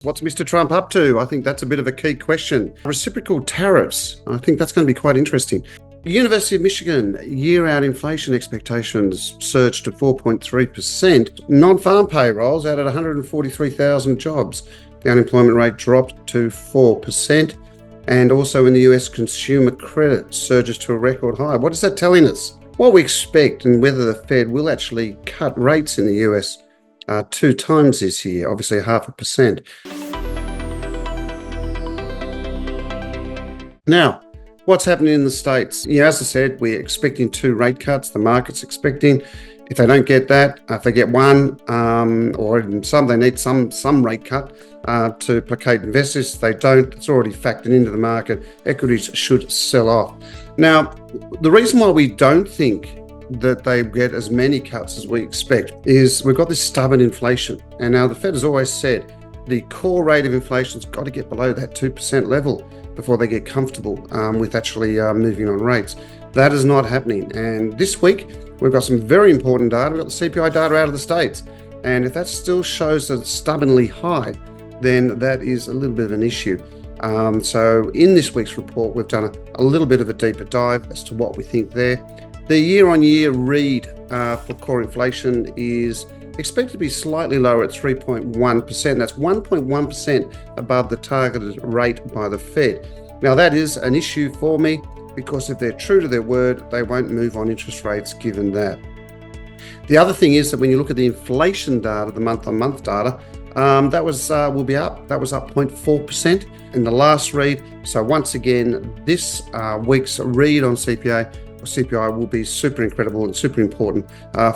What's Mr. Trump up to? I think that's a bit of a key question. Reciprocal tariffs. I think that's going to be quite interesting. University of Michigan year-out inflation expectations surged to 4.3%. Non-farm payrolls added 143,000 jobs. The unemployment rate dropped to 4%. And also in the US, consumer credit surges to a record high. What is that telling us? What we expect and whether the Fed will actually cut rates in the US 2 times this year, obviously 0.5%. Now, what's happening in the States? As I said, we're expecting 2 rate cuts. The market's expecting. If they don't get that, if they get one, or even some, they need some rate cut to placate investors. If they don't, it's already factored into the market. Equities should sell off. Now, the reason why we don't think that they get as many cuts as we expect is we've got this stubborn inflation. And now the Fed has always said the core rate of inflation's got to get below that 2% level before they get comfortable with actually moving on rates. That is not happening. And this week, we've got some very important data. We've got the CPI data out of the States. And if that still shows that it's stubbornly high, then that is a little bit of an issue. So in this week's report, we've done a little bit of a deeper dive as to what we think there. The year-on-year read for core inflation is expected to be slightly lower at 3.1%. That's 1.1% above the targeted rate by the Fed. Now, that is an issue for me because if they're true to their word, they won't move on interest rates given that. The other thing is that when you look at the inflation data, the month-on-month data, that will be up. That was up 0.4% in the last read. So once again, this week's read on CPI will be super incredible and super important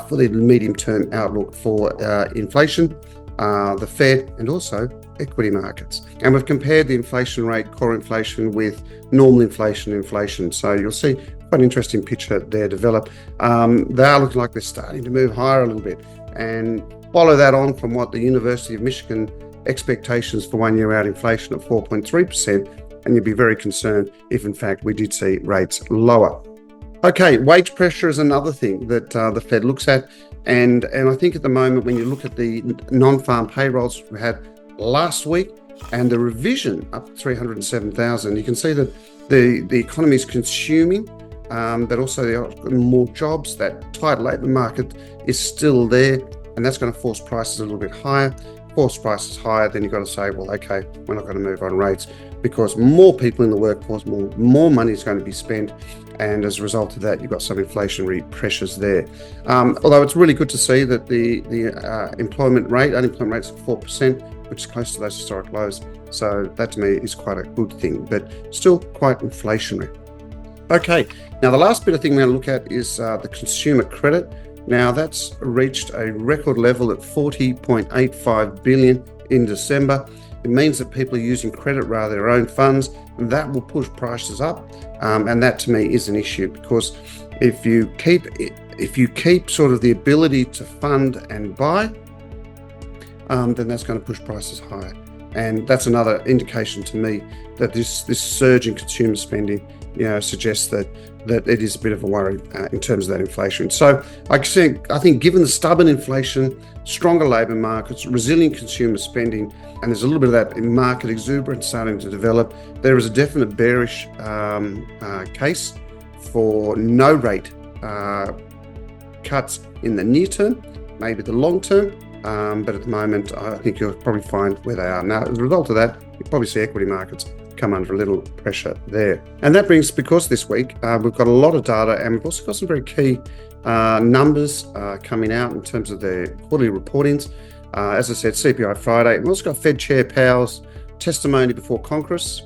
for the medium-term outlook for inflation, the Fed, and also equity markets. And we've compared the inflation rate, core inflation, with normal inflation. So you'll see quite an interesting picture there develop. They are looking like they're starting to move higher a little bit. And follow that on from what the University of Michigan expectations for 1 year out inflation of 4.3%, and you'd be very concerned if in fact we did see rates lower. Okay, wage pressure is another thing that the Fed looks at. And I think at the moment, when you look at the non-farm payrolls we had last week and the revision up to 307,000, you can see that the economy is consuming, but also there are more jobs. That tight labour market is still there, and that's going to force prices a little bit higher. Force prices higher, then you've got to say, well, okay, we're not going to move on rates because more people in the workforce, more money is going to be spent. And as a result of that, you've got some inflationary pressures there. Although it's really good to see that the unemployment rate's at 4%, which is close to those historic lows. So that to me is quite a good thing, but still quite inflationary. Okay, now the last bit of thing we're going to look at is the consumer credit. Now that's reached a record level at 40.85 billion in December. It means that people are using credit rather than their own funds. That will push prices up, and that to me is an issue because if you keep sort of the ability to fund and buy, then that's going to push prices higher, and that's another indication to me that this surge in consumer spending, suggests that it is a bit of a worry in terms of that inflation. So I think given the stubborn inflation, stronger labour markets, resilient consumer spending, and there's a little bit of that market exuberance starting to develop, there is a definite bearish case for no rate cuts in the near term, maybe the long term, but at the moment I think you'll probably find where they are. Now, as a result of that, you'll probably see equity markets come under a little pressure there. And that brings, because this week we've got a lot of data and we've also got some very key numbers coming out in terms of their quarterly reportings. As I said, CPI Friday. We've also got Fed Chair Powell's testimony before Congress,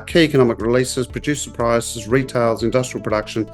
key economic releases, producer prices, retails, industrial production,